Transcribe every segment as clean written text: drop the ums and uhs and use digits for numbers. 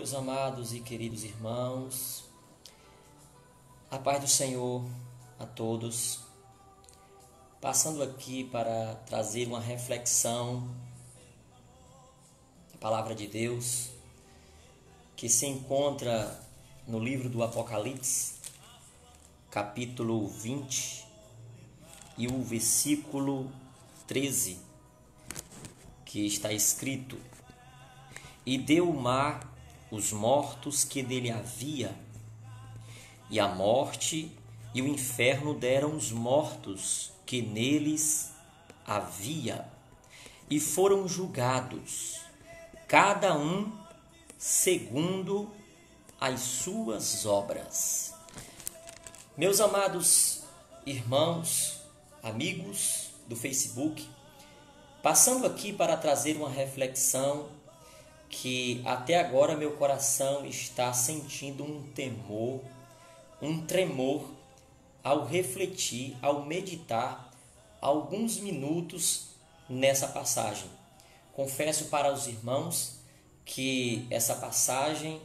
meus amados e queridos irmãos. A paz do Senhor a todos. Passando aqui para trazer uma reflexão da Palavra de Deus, que se encontra no livro do Apocalipse, capítulo 20 e o versículo 13, que está escrito: E deu o mar os mortos que nele havia, e a morte e o inferno deram os mortos que neles havia, e foram julgados, cada um segundo as suas obras. Meus amados irmãos, amigos do Facebook, passando aqui para trazer uma reflexão que até agora meu coração está sentindo um temor, um tremor ao refletir, ao meditar alguns minutos nessa passagem. Confesso para os irmãos que essa passagem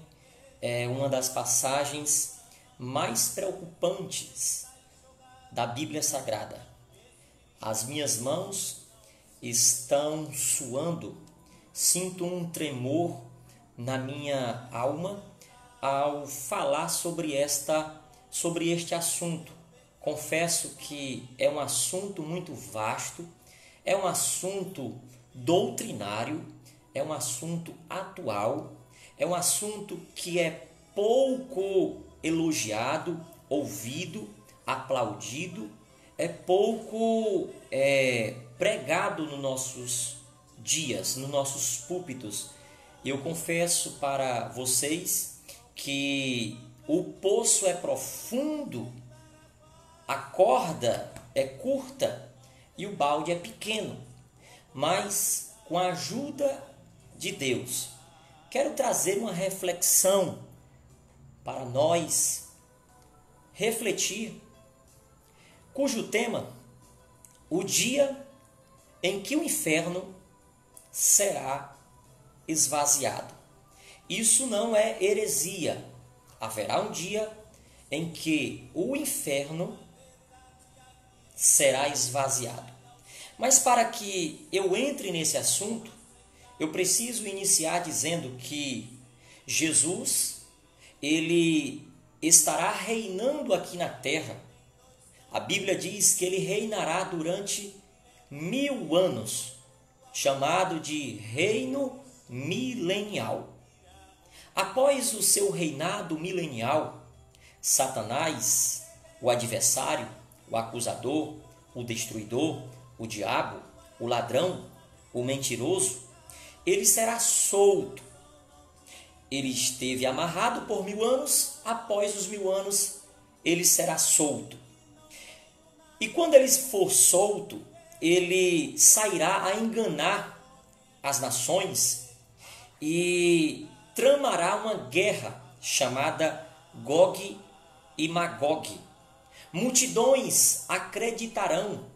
é uma das passagens mais preocupantes da Bíblia Sagrada. As minhas mãos estão suando, sinto um tremor na minha alma ao falar sobre este assunto. Confesso que é um assunto muito vasto, é um assunto doutrinário, é um assunto atual, é um assunto que é pouco elogiado, ouvido, aplaudido, é pouco pregado nos nossos dias, nos nossos púlpitos. Eu confesso para vocês que o poço é profundo, a corda é curta e o balde é pequeno, mas com a ajuda de Deus, quero trazer uma reflexão para nós refletir, cujo tema: o dia em que o inferno será esvaziado. Isso não é heresia. Haverá um dia em que o inferno será esvaziado. Mas para que eu entre nesse assunto, eu preciso iniciar dizendo que Jesus, ele estará reinando aqui na terra. A Bíblia diz que ele reinará durante 1000 anos, chamado de reino milenial. Após o seu reinado milenial, Satanás, o adversário, o acusador, o destruidor, o diabo, o ladrão, o mentiroso, ele será solto. Ele esteve amarrado por 1000 anos, após os 1000 anos ele será solto. E quando ele for solto, ele sairá a enganar as nações e tramará uma guerra chamada Gog e Magog. Multidões acreditarão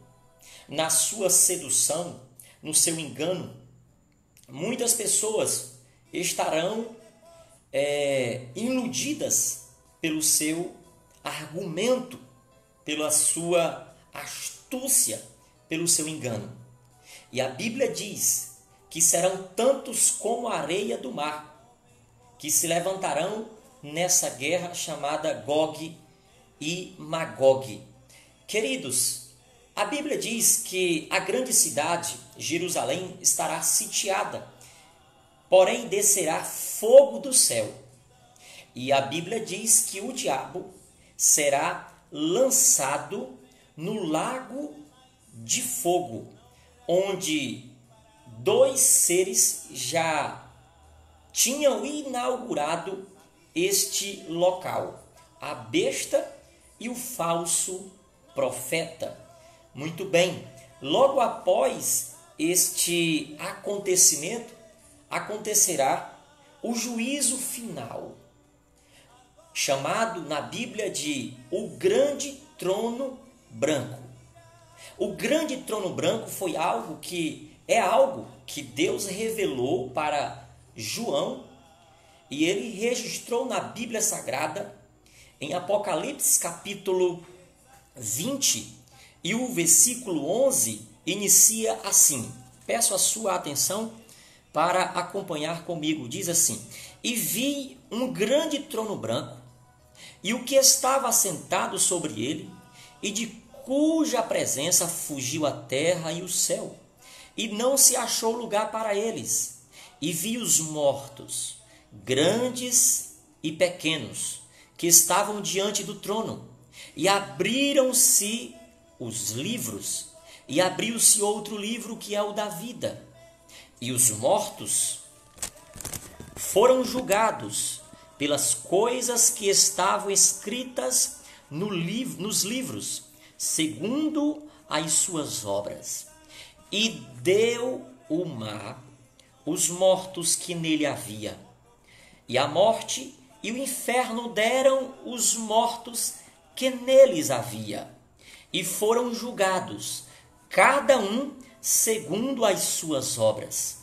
na sua sedução, no seu engano. Muitas pessoas estarão iludidas pelo seu argumento, pela sua astúcia, pelo seu engano. E a Bíblia diz que serão tantos como a areia do mar, que se levantarão nessa guerra chamada Gog e Magog. Queridos, a Bíblia diz que a grande cidade, Jerusalém, estará sitiada, porém descerá fogo do céu. E a Bíblia diz que o diabo será lançado no lago de fogo, onde 2 seres já tinham inaugurado este local: a besta e o falso profeta. Muito bem, logo após este acontecimento, acontecerá o juízo final, chamado na Bíblia de o grande trono branco. O grande trono branco foi algo que Deus revelou para João e ele registrou na Bíblia Sagrada, em Apocalipse capítulo 20, e o versículo 11 inicia assim. Peço a sua atenção para acompanhar comigo. Diz assim: E vi um grande trono branco, e o que estava assentado sobre ele, e de cuja presença fugiu a terra e o céu, e não se achou lugar para eles. E vi os mortos, grandes e pequenos, que estavam diante do trono, e abriram-se os livros, e abriu-se outro livro que é o da vida. E os mortos foram julgados pelas coisas que estavam escritas nos livros, segundo as suas obras. E deu o mar os mortos que nele havia, e a morte e o inferno deram os mortos que neles havia, e foram julgados, cada um segundo as suas obras.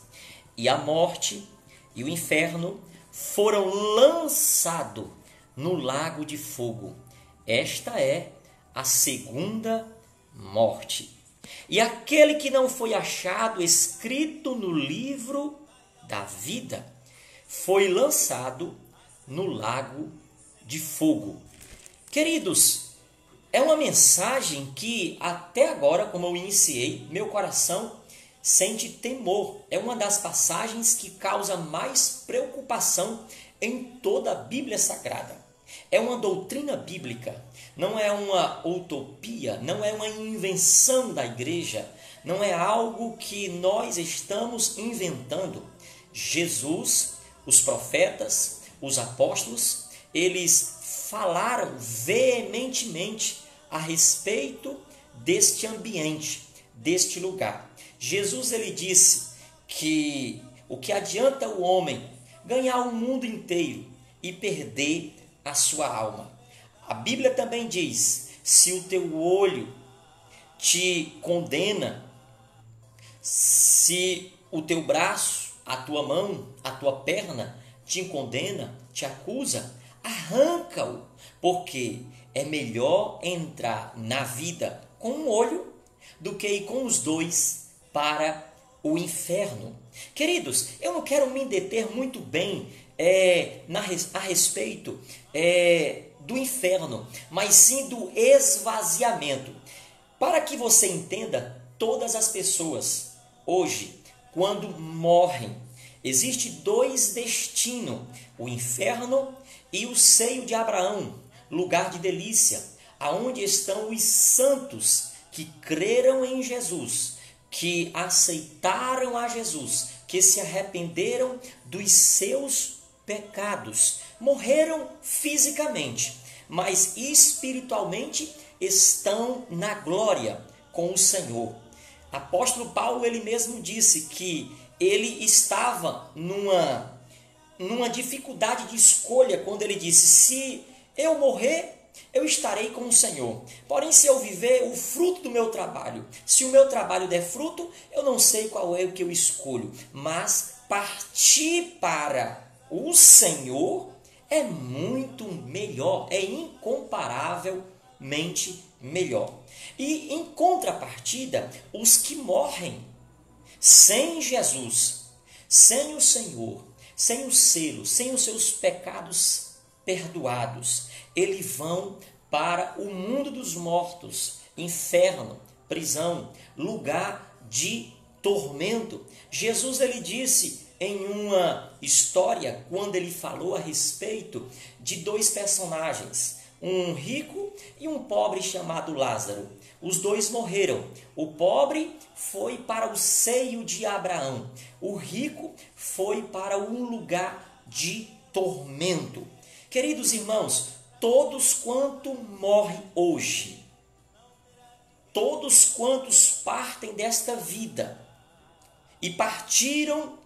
E a morte e o inferno foram lançados no lago de fogo. Esta é a segunda morte. E aquele que não foi achado escrito no livro da vida foi lançado no lago de fogo. Queridos, é uma mensagem que até agora, como eu iniciei, meu coração sente temor. É uma das passagens que causa mais preocupação em toda a Bíblia Sagrada. É uma doutrina bíblica, não é uma utopia, não é uma invenção da igreja, não é algo que nós estamos inventando. Jesus, os profetas, os apóstolos, eles falaram veementemente a respeito deste ambiente, deste lugar. Jesus, ele disse que o que adianta o homem ganhar o mundo inteiro e perder a sua alma. A Bíblia também diz: se o teu olho te condena, se o teu braço, a tua mão, a tua perna te condena, te acusa, arranca-o, porque é melhor entrar na vida com um olho do que ir com os dois para o inferno. Queridos, eu não quero me deter muito bem a respeito do inferno, mas sim do esvaziamento. Para que você entenda, todas as pessoas hoje, quando morrem, existe dois destinos: o inferno e o seio de Abraão, lugar de delícia, aonde estão os santos que creram em Jesus, que aceitaram a Jesus, que se arrependeram dos seus pecados, morreram fisicamente, mas espiritualmente estão na glória com o Senhor. Apóstolo Paulo, ele mesmo disse que ele estava numa dificuldade de escolha quando ele disse: se eu morrer, eu estarei com o Senhor. Porém, se eu viver, o fruto do meu trabalho, se o meu trabalho der fruto, eu não sei qual é o que eu escolho, mas partir para o Senhor é muito melhor, é incomparavelmente melhor. E em contrapartida, os que morrem sem Jesus, sem o Senhor, sem o selo, sem os seus pecados perdoados, eles vão para o mundo dos mortos, inferno, prisão, lugar de tormento. Jesus, ele disse em uma história, quando ele falou a respeito de dois personagens, um rico e um pobre chamado Lázaro. Os dois morreram. O pobre foi para o seio de Abraão. O rico foi para um lugar de tormento. Queridos irmãos, todos quanto morrem hoje, todos quantos partem desta vida e partiram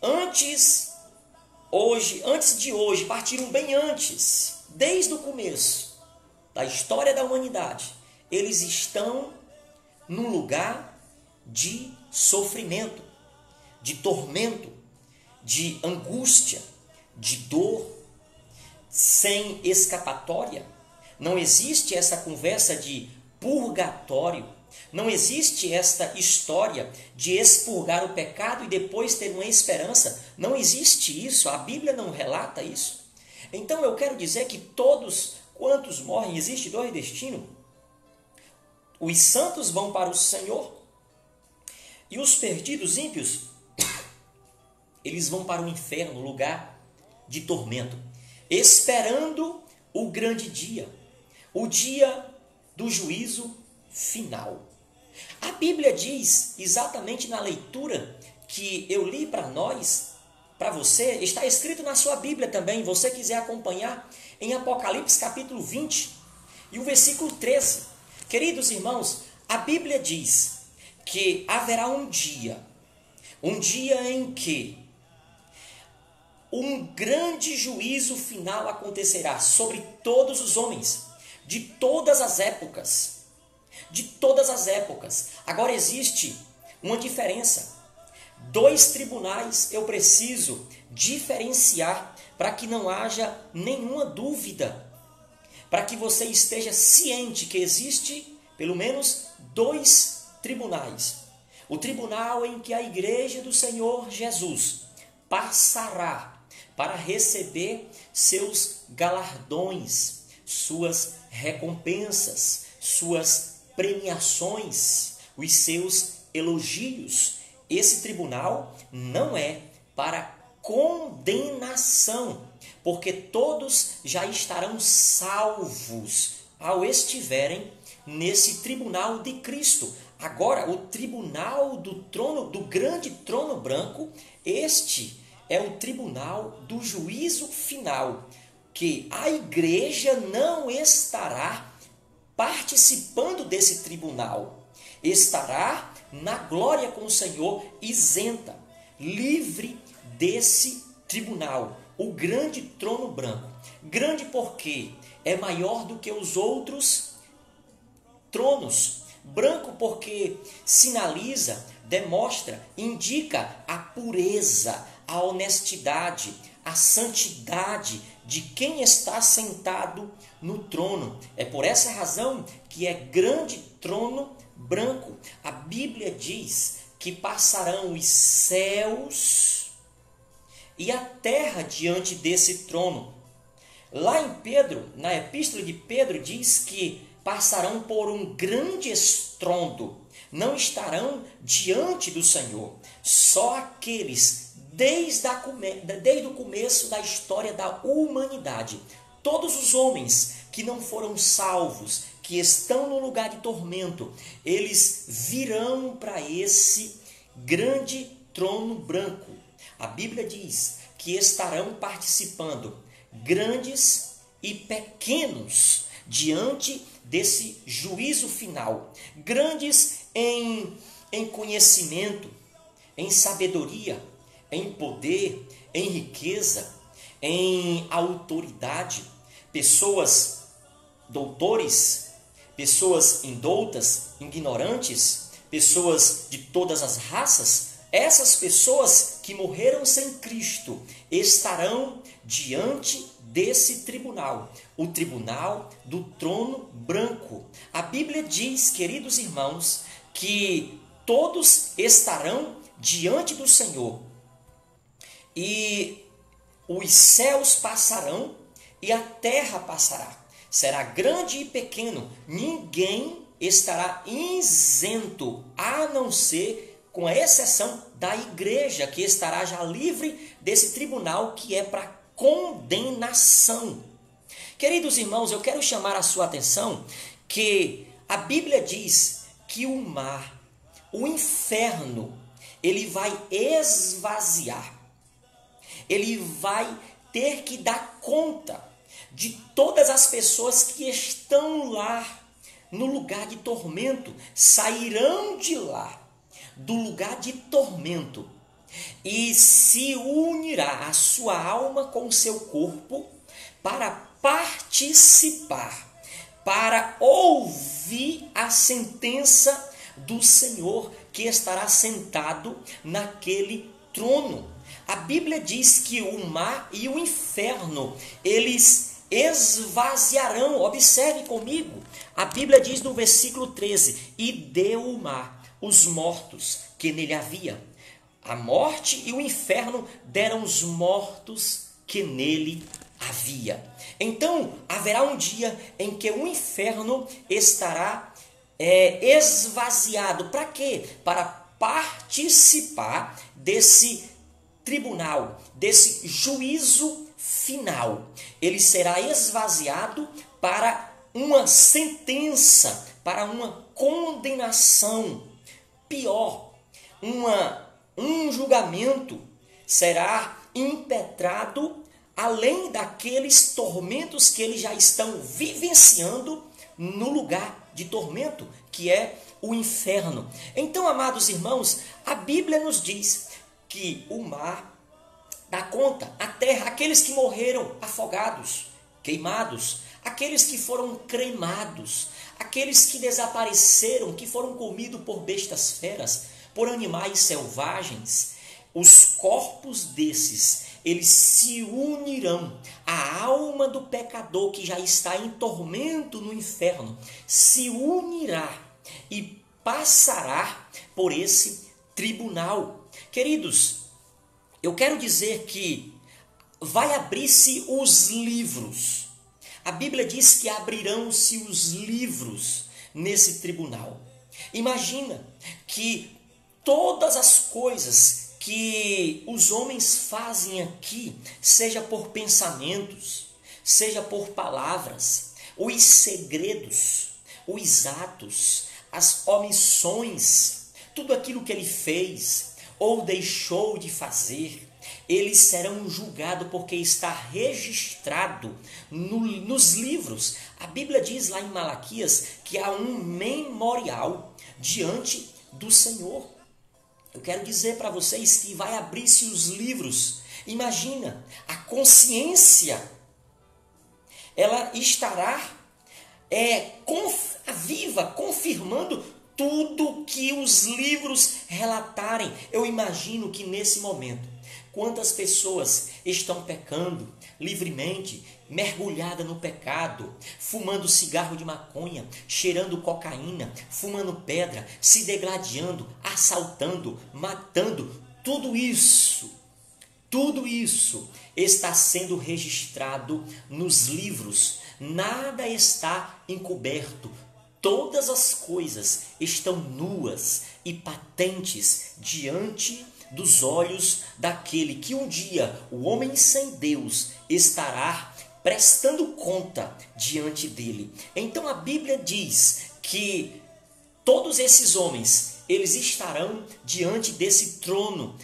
antes de hoje, partiram bem antes, desde o começo da história da humanidade, eles estão num lugar de sofrimento, de tormento, de angústia, de dor, sem escapatória. Não existe essa conversa de purgatório. Não existe esta história de expurgar o pecado e depois ter uma esperança. Não existe isso. A Bíblia não relata isso. Então eu quero dizer que todos quantos morrem, existe dois destinos. Os santos vão para o Senhor e os perdidos ímpios, eles vão para o inferno, lugar de tormento, esperando o grande dia, o dia do juízo final. A Bíblia diz, exatamente na leitura que eu li para nós, para você, está escrito na sua Bíblia também, você quiser acompanhar, em Apocalipse capítulo 20 e o versículo 13. Queridos irmãos, a Bíblia diz que haverá um dia em que um grande juízo final acontecerá sobre todos os homens, de todas as épocas. De todas as épocas. Agora existe uma diferença. Dois tribunais eu preciso diferenciar para que não haja nenhuma dúvida. Para que você esteja ciente que existe pelo menos dois tribunais. O tribunal em que a igreja do Senhor Jesus passará para receber seus galardões, suas recompensas, suas premiações, os seus elogios. Esse tribunal não é para condenação, porque todos já estarão salvos ao estiverem nesse tribunal de Cristo. Agora, o tribunal do trono, do grande trono branco, este é o tribunal do juízo final, que a igreja não estará participando desse tribunal, estará na glória com o Senhor, isenta, livre desse tribunal, o grande trono branco. Grande porque é maior do que os outros tronos. Branco porque sinaliza, demonstra, indica a pureza, a honestidade, a santidade de quem está sentado no trono. É por essa razão que é grande trono branco. A Bíblia diz que passarão os céus e a terra diante desse trono. Lá em Pedro, na epístola de Pedro, diz que passarão por um grande estrondo, não estarão diante do Senhor. Só aqueles, desde o começo da história da humanidade, todos os homens que não foram salvos, que estão no lugar de tormento, eles virão para esse grande trono branco. A Bíblia diz que estarão participando grandes e pequenos diante desse juízo final. Grandes em conhecimento, em sabedoria, em poder, em riqueza, em autoridade. Pessoas doutores, pessoas indoutas, ignorantes, pessoas de todas as raças. Essas pessoas que morreram sem Cristo estarão diante desse tribunal, o tribunal do trono branco. A Bíblia diz, queridos irmãos, que todos estarão diante do Senhor e os céus passarão e a terra passará. Será grande e pequeno, ninguém estará isento, a não ser com a exceção da igreja, que estará já livre desse tribunal que é para condenação. Queridos irmãos, eu quero chamar a sua atenção que a Bíblia diz que o mar, o inferno, ele vai esvaziar. Ele vai ter que dar conta de todas as pessoas que estão lá no lugar de tormento, sairão de lá, do lugar de tormento, e se unirá a sua alma com o seu corpo para participar, para ouvir a sentença do Senhor que estará sentado naquele trono. A Bíblia diz que o mar e o inferno, eles esvaziarão. Observe comigo. A Bíblia diz no versículo 13: e deu o mar os mortos que nele havia. A morte e o inferno deram os mortos que nele havia. Então, haverá um dia em que o inferno estará esvaziado. Para quê? Para participar desse tribunal, desse juízo final. Ele será esvaziado para uma sentença, para uma condenação. Pior, um julgamento será impetrado além daqueles tormentos que eles já estão vivenciando no lugar de tormento, que é o inferno. Então, amados irmãos, a Bíblia nos diz que o mar dá conta, a terra, aqueles que morreram afogados, queimados, aqueles que foram cremados, aqueles que desapareceram, que foram comidos por bestas feras, por animais selvagens, os corpos desses, eles se unirão. A alma do pecador que já está em tormento no inferno se unirá e passará por esse tribunal. Queridos, eu quero dizer que vai abrir-se os livros. A Bíblia diz que abrirão-se os livros nesse tribunal. Imagina que todas as coisas que os homens fazem aqui, seja por pensamentos, seja por palavras, os segredos, os atos, as omissões, tudo aquilo que ele fez ou deixou de fazer, eles serão julgados porque está registrado nos livros. A Bíblia diz lá em Malaquias que há um memorial diante do Senhor. Eu quero dizer para vocês que vai abrir-se os livros. Imagina, a consciência, ela estará viva, confirmando tudo que os livros relatarem. Eu imagino que nesse momento, quantas pessoas estão pecando livremente, mergulhada no pecado, fumando cigarro de maconha, cheirando cocaína, fumando pedra, se degladiando, assaltando, matando. Tudo isso está sendo registrado nos livros. Nada está encoberto. Todas as coisas estão nuas e patentes diante dos olhos daquele que um dia, o homem sem Deus, estará prestando conta diante dele. Então a Bíblia diz que todos esses homens, eles estarão diante desse trono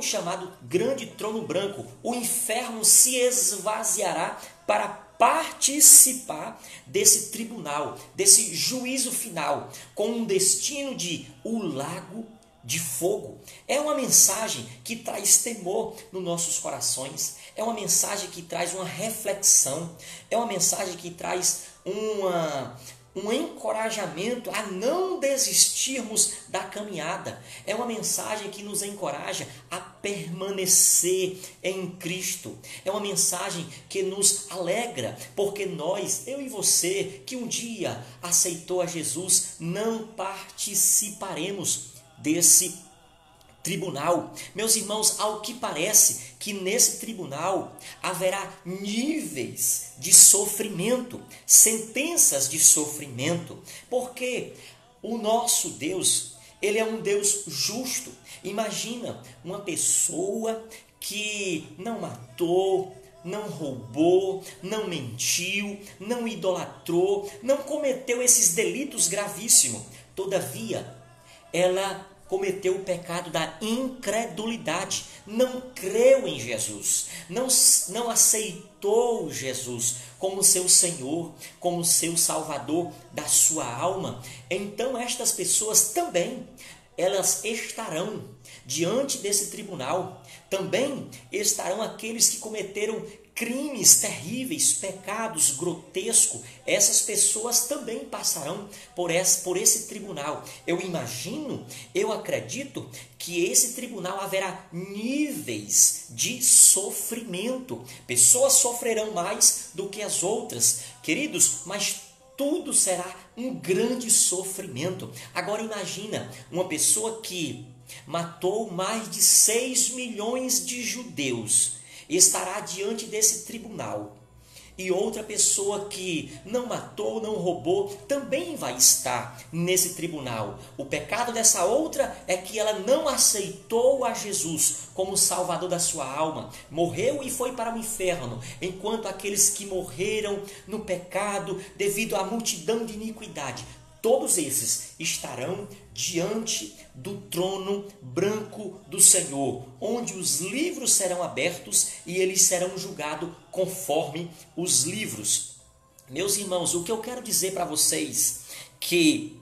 chamado grande trono branco. O inferno se esvaziará para participar desse tribunal, desse juízo final, com um destino de o lago de fogo. É uma mensagem que traz temor nos nossos corações, é uma mensagem que traz uma reflexão, é uma mensagem que traz um encorajamento a não desistirmos da caminhada. É uma mensagem que nos encoraja a permanecer em Cristo. É uma mensagem que nos alegra, porque nós, eu e você, que um dia aceitou a Jesus, não participaremos desse tribunal. Meus irmãos, ao que parece que nesse tribunal haverá níveis de sofrimento, sentenças de sofrimento, porque o nosso Deus, ele é um Deus justo. Imagina uma pessoa que não matou, não roubou, não mentiu, não idolatrou, não cometeu esses delitos gravíssimos. Todavia, ela cometeu o pecado da incredulidade, não creu em Jesus, não aceitou Jesus como seu Senhor, como seu Salvador da sua alma. Então estas pessoas também elas estarão diante desse tribunal. Também estarão aqueles que cometeram crimes terríveis, pecados grotescos. Essas pessoas também passarão por esse tribunal. Eu imagino, eu acredito que esse tribunal haverá níveis de sofrimento. Pessoas sofrerão mais do que as outras, queridos, mas tudo será um grande sofrimento. Agora imagina uma pessoa que matou mais de 6 milhões de judeus, estará diante desse tribunal. E outra pessoa que não matou, não roubou, também vai estar nesse tribunal. O pecado dessa outra é que ela não aceitou a Jesus como Salvador da sua alma. Morreu e foi para o inferno, enquanto aqueles que morreram no pecado devido à multidão de iniquidade, todos esses estarão diante do trono branco do Senhor, onde os livros serão abertos e eles serão julgados conforme os livros. Meus irmãos, o que eu quero dizer para vocês, que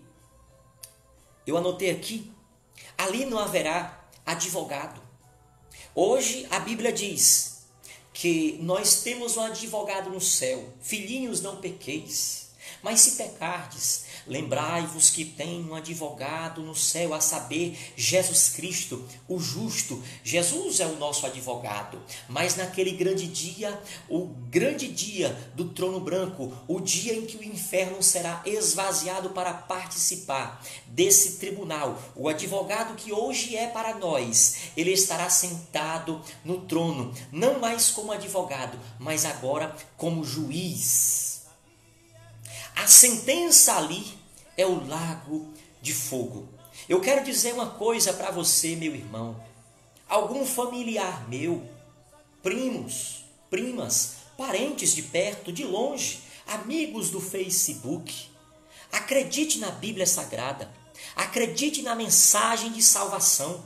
eu anotei aqui, ali não haverá advogado. Hoje a Bíblia diz que nós temos um advogado no céu. Filhinhos, não pequeis. Mas se pecardes, lembrai-vos que tem um advogado no céu, a saber, Jesus Cristo, o justo. Jesus é o nosso advogado. Mas naquele grande dia, o grande dia do trono branco, o dia em que o inferno será esvaziado para participar desse tribunal, o advogado que hoje é para nós, ele estará sentado no trono, não mais como advogado, mas agora como juiz. A sentença ali é o lago de fogo. Eu quero dizer uma coisa para você, meu irmão. Algum familiar meu, primos, primas, parentes de perto, de longe, amigos do Facebook, acredite na Bíblia Sagrada. Acredite na mensagem de salvação.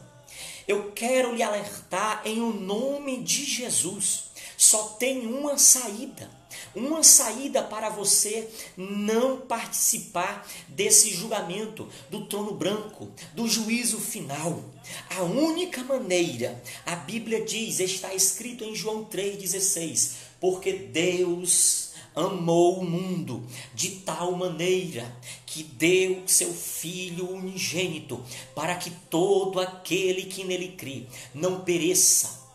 Eu quero lhe alertar em o nome de Jesus. Só tem uma saída. Uma saída para você não participar desse julgamento, do trono branco, do juízo final. A única maneira, a Bíblia diz, está escrito em João 3,16, porque Deus amou o mundo de tal maneira que deu seu Filho unigênito, para que todo aquele que nele crê não pereça,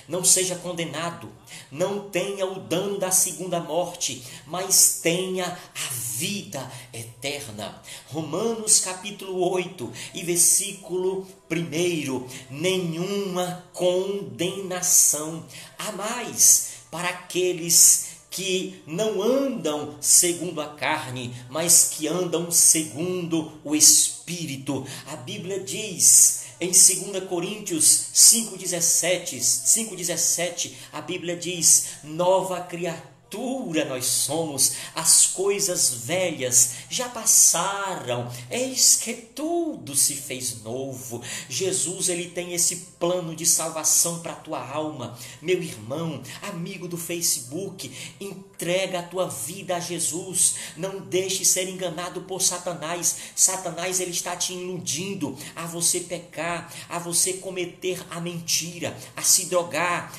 não seja condenado, não tenha o dano da segunda morte, mas tenha a vida eterna. Romanos capítulo 8 e versículo 1, nenhuma condenação há mais para aqueles que não andam segundo a carne, mas que andam segundo o Espírito. A Bíblia diz em 2 Coríntios 5,17, a Bíblia diz, nova criatura nós somos, as coisas velhas já passaram, eis que tudo se fez novo. Jesus, ele tem esse plano de salvação para a tua alma. Meu irmão, amigo do Facebook, entrega a tua vida a Jesus. Não deixe ser enganado por Satanás. Satanás, ele está te iludindo a você pecar, a você cometer a mentira, a se drogar,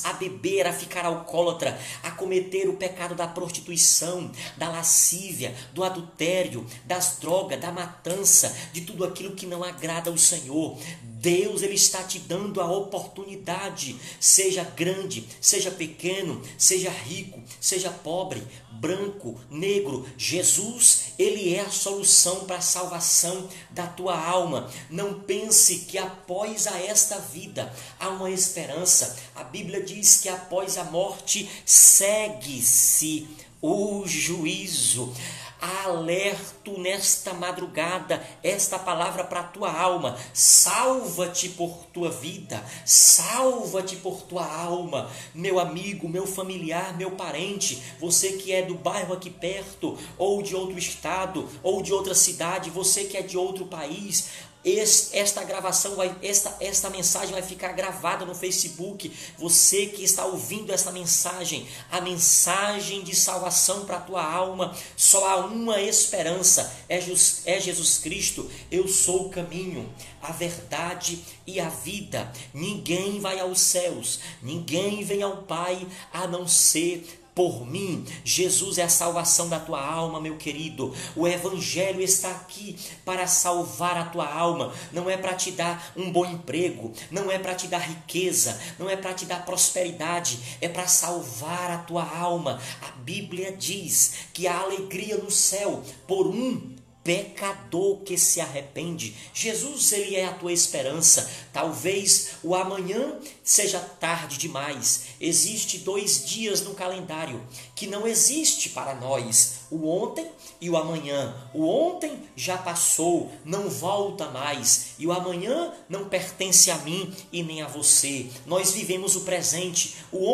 a beber, a ficar alcoólatra, a cometer o pecado da prostituição, da lascívia, do adultério, das drogas, da matança, de tudo aquilo que não agrada ao Senhor. Deus, ele está te dando a oportunidade, seja grande, seja pequeno, seja rico, seja pobre, branco, negro. Jesus, ele é a solução para a salvação da tua alma. Não pense que após a esta vida há uma esperança. A Bíblia diz que após a morte segue-se o juízo. Alerto nesta madrugada, esta palavra para a tua alma. Salva-te por tua vida, salva-te por tua alma. Meu amigo, meu familiar, meu parente, você que é do bairro aqui perto, ou de outro estado, ou de outra cidade, você que é de outro país, esta gravação esta mensagem vai ficar gravada no Facebook. Você que está ouvindo esta mensagem, a mensagem de salvação para a tua alma, só há uma esperança, é Jesus Cristo. Eu sou o caminho, a verdade e a vida. Ninguém vai aos céus, ninguém vem ao Pai a não ser por mim. Jesus é a salvação da tua alma, meu querido. O Evangelho está aqui para salvar a tua alma. Não é para te dar um bom emprego, não é para te dar riqueza, não é para te dar prosperidade, é para salvar a tua alma. A Bíblia diz que há alegria no céu por um pecador que se arrepende. Jesus, ele é a tua esperança. Talvez o amanhã seja tarde demais. Existe 2 dias no calendário que não existe para nós: o ontem e o amanhã. O ontem já passou, não volta mais, e o amanhã não pertence a mim e nem a você. Nós vivemos o presente. O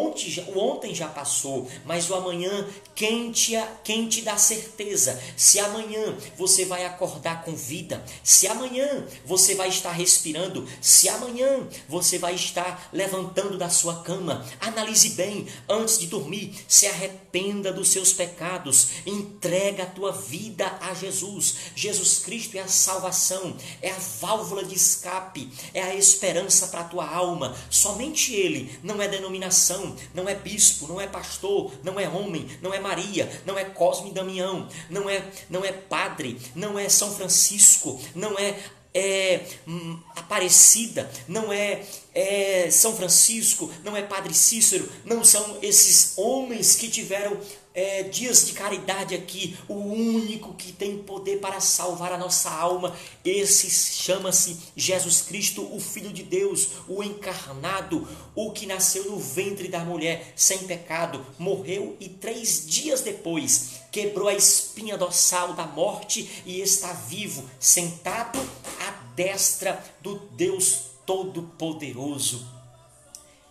ontem já passou, mas o amanhã, quem te dá certeza se amanhã você vai acordar com vida, se amanhã você vai estar respirando, se amanhã você vai estar levantando da sua cama? Analise bem antes de dormir, se arrependa dos seus pecados, entrega a tua vida a Jesus. Jesus Cristo é a salvação, é a válvula de escape, é a esperança para a tua alma. Somente Ele. Não é denominação, não é bispo, não é pastor, não é homem, não é Maria, não é Cosme e Damião, não é padre, não é São Francisco, não é Aparecida, não é São Francisco, não é Padre Cícero, não são esses homens que tiveram dias de caridade aqui. O único que tem poder para salvar a nossa alma, esse chama-se Jesus Cristo, o Filho de Deus, o encarnado, o que nasceu no ventre da mulher sem pecado, morreu e 3 dias depois quebrou a espinha dorsal da morte e está vivo, sentado à destra do Deus Todo-Poderoso.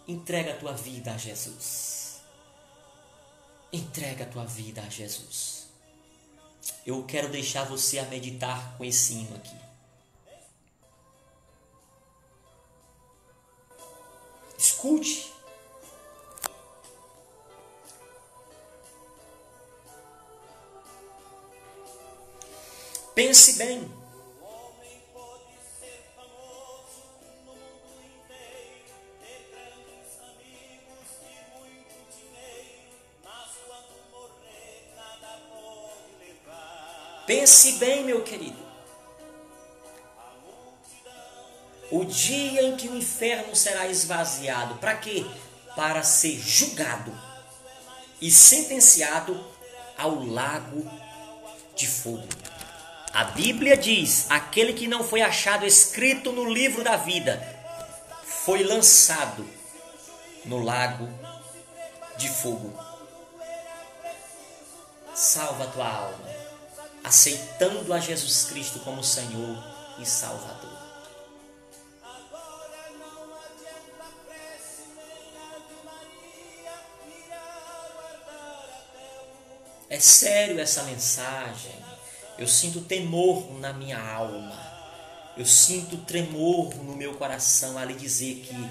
Entrega a tua vida a Jesus. Entrega a tua vida a Jesus. Eu quero deixar você a meditar com esse hino aqui. Escute. Pense bem. Pense bem, meu querido. O dia em que o inferno será esvaziado. Para quê? Para ser julgado e sentenciado ao lago de fogo. A Bíblia diz: aquele que não foi achado escrito no livro da vida foi lançado no lago de fogo. Salva a tua alma, aceitando a Jesus Cristo como Senhor e Salvador. É sério essa mensagem. Eu sinto temor na minha alma. Eu sinto tremor no meu coração a lhe dizer que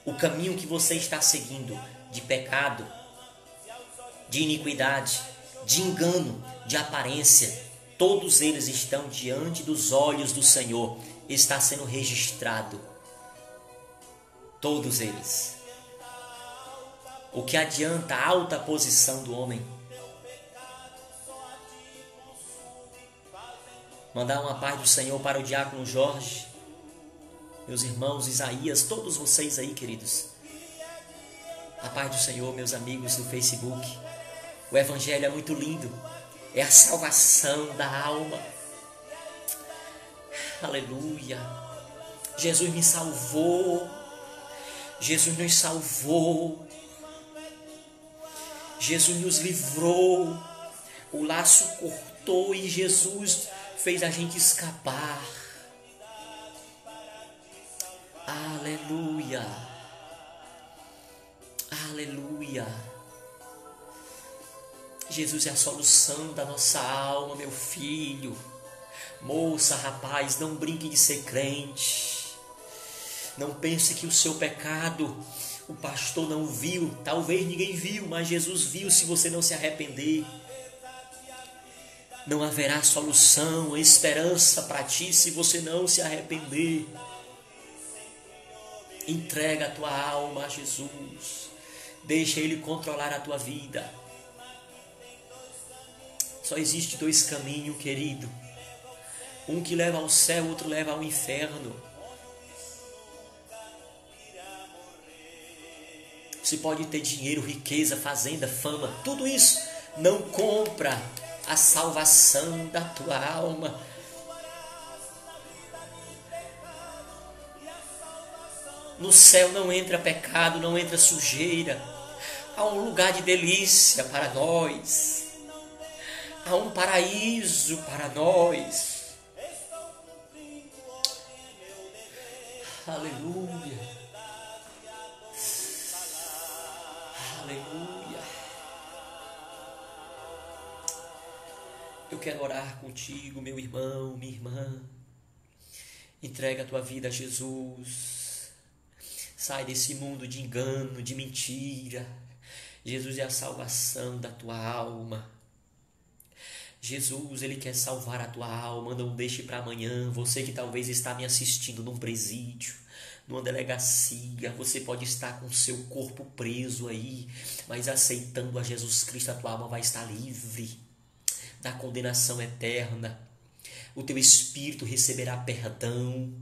o caminho que você está seguindo de pecado, de iniquidade, de engano, de aparência, todos eles estão diante dos olhos do Senhor. Está sendo registrado. Todos eles. O que adianta a alta posição do homem? Mandar uma paz do Senhor para o diácono Jorge, meus irmãos Isaías, todos vocês aí, queridos. A paz do Senhor, meus amigos do Facebook. O Evangelho é muito lindo. É a salvação da alma. Aleluia. Jesus me salvou. Jesus nos salvou. Jesus nos livrou. O laço cortou e Jesus fez a gente escapar. Aleluia. Aleluia. Jesus é a solução da nossa alma, meu filho. Moça, rapaz, não brinque de ser crente. Não pense que o seu pecado o pastor não viu. Talvez ninguém viu, mas Jesus viu. Se você não se arrepender, não haverá solução, esperança para ti se você não se arrepender. Entrega a tua alma a Jesus. Deixa Ele controlar a tua vida. Só existe dois caminhos, querido. Um que leva ao céu, outro leva ao inferno. Você pode ter dinheiro, riqueza, fazenda, fama, tudo isso não compra a salvação da tua alma. No céu não entra pecado, não entra sujeira. Há um lugar de delícia para nós. Há um paraíso para nós. Aleluia. Aleluia. Eu quero orar contigo, meu irmão, minha irmã. Entrega a tua vida a Jesus. Sai desse mundo de engano, de mentira. Jesus é a salvação da tua alma. Jesus, Ele quer salvar a tua alma. Não deixe para amanhã. Você que talvez está me assistindo num presídio, numa delegacia, você pode estar com o seu corpo preso aí, mas aceitando a Jesus Cristo, a tua alma vai estar livre da condenação eterna. O teu espírito receberá perdão.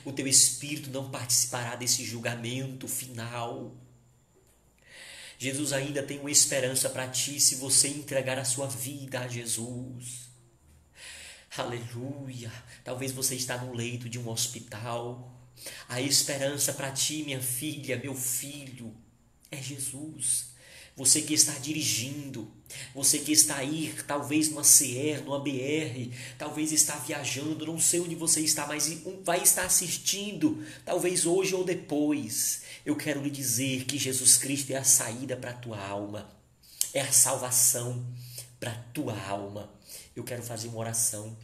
O teu espírito não participará desse julgamento final. Jesus ainda tem uma esperança para ti se você entregar a sua vida a Jesus. Aleluia. Talvez você está no leito de um hospital. A esperança para ti, minha filha, meu filho, é Jesus. Você que está dirigindo, você que está aí, talvez numa CR, numa BR, talvez está viajando, não sei onde você está, mas vai estar assistindo, talvez hoje ou depois. Eu quero lhe dizer que Jesus Cristo é a saída para a tua alma, é a salvação para a tua alma. Eu quero fazer uma oração.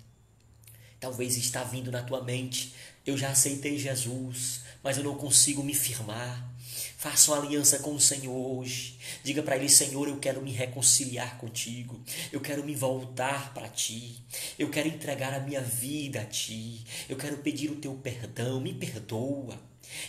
Talvez está vindo na tua mente: eu já aceitei Jesus, mas eu não consigo me firmar. Faça uma aliança com o Senhor hoje. Diga para Ele: Senhor, eu quero me reconciliar contigo. Eu quero me voltar para Ti. Eu quero entregar a minha vida a Ti. Eu quero pedir o Teu perdão. Me perdoa.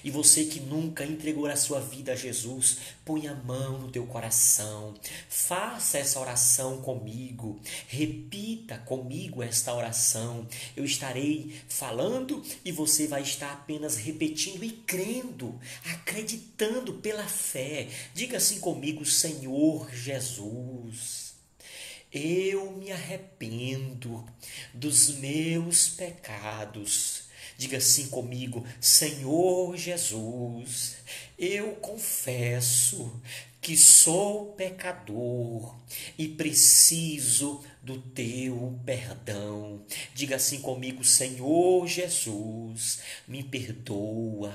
E você que nunca entregou a sua vida a Jesus, põe a mão no teu coração. Faça essa oração comigo. Repita comigo esta oração. Eu estarei falando e você vai estar apenas repetindo e crendo, acreditando pela fé. Diga assim comigo: Senhor Jesus, eu me arrependo dos meus pecados. Diga assim comigo: Senhor Jesus, eu confesso que sou pecador e preciso do teu perdão. Diga assim comigo: Senhor Jesus, me perdoa.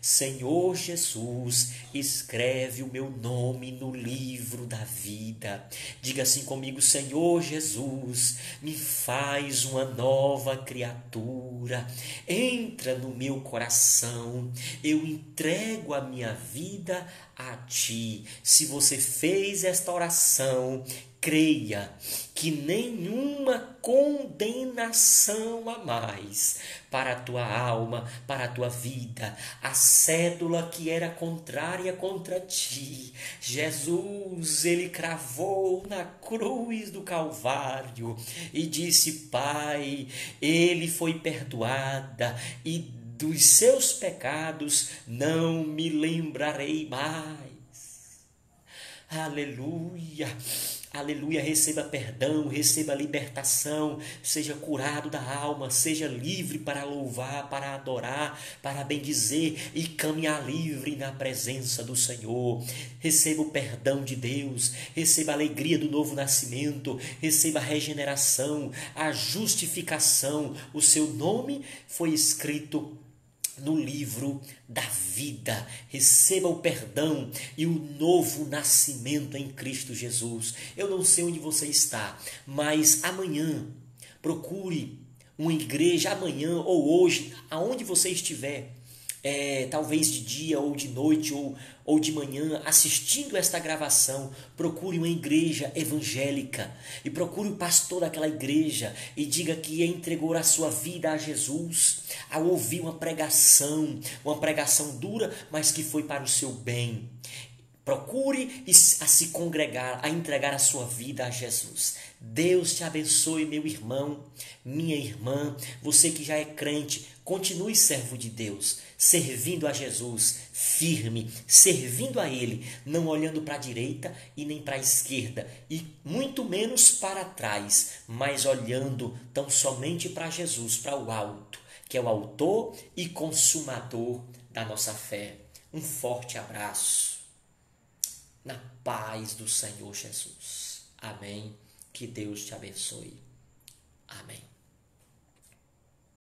Senhor Jesus, escreve o meu nome no livro da vida. Diga assim comigo: Senhor Jesus, me faz uma nova criatura. Entra no meu coração, eu entrego a minha vida a Ti. Se você fez esta oração, creia que nenhuma condenação há mais para a tua alma, para a tua vida. A cédula que era contrária contra ti, Jesus, Ele cravou na cruz do Calvário e disse: Pai, Ele foi perdoada e dos seus pecados não me lembrarei mais. Aleluia. Aleluia, receba perdão, receba libertação, seja curado da alma, seja livre para louvar, para adorar, para bendizer e caminhar livre na presença do Senhor. Receba o perdão de Deus, receba a alegria do novo nascimento, receba a regeneração, a justificação. O seu nome foi escrito no livro da vida. Receba o perdão e o novo nascimento em Cristo Jesus. Eu não sei onde você está, mas amanhã procure uma igreja amanhã ou hoje, aonde você estiver, talvez de dia ou de noite ou de manhã, assistindo esta gravação, procure uma igreja evangélica e procure o pastor daquela igreja e diga que entregou a sua vida a Jesus ao ouvir uma pregação dura, mas que foi para o seu bem. Procure a se congregar, a entregar a sua vida a Jesus. Deus te abençoe, meu irmão, minha irmã. Você que já é crente, continue servo de Deus, servindo a Jesus, firme, servindo a Ele, não olhando para a direita e nem para a esquerda, e muito menos para trás, mas olhando tão somente para Jesus, para o alto, que é o autor e consumador da nossa fé. Um forte abraço. Na paz do Senhor Jesus. Amém. Que Deus te abençoe. Amém.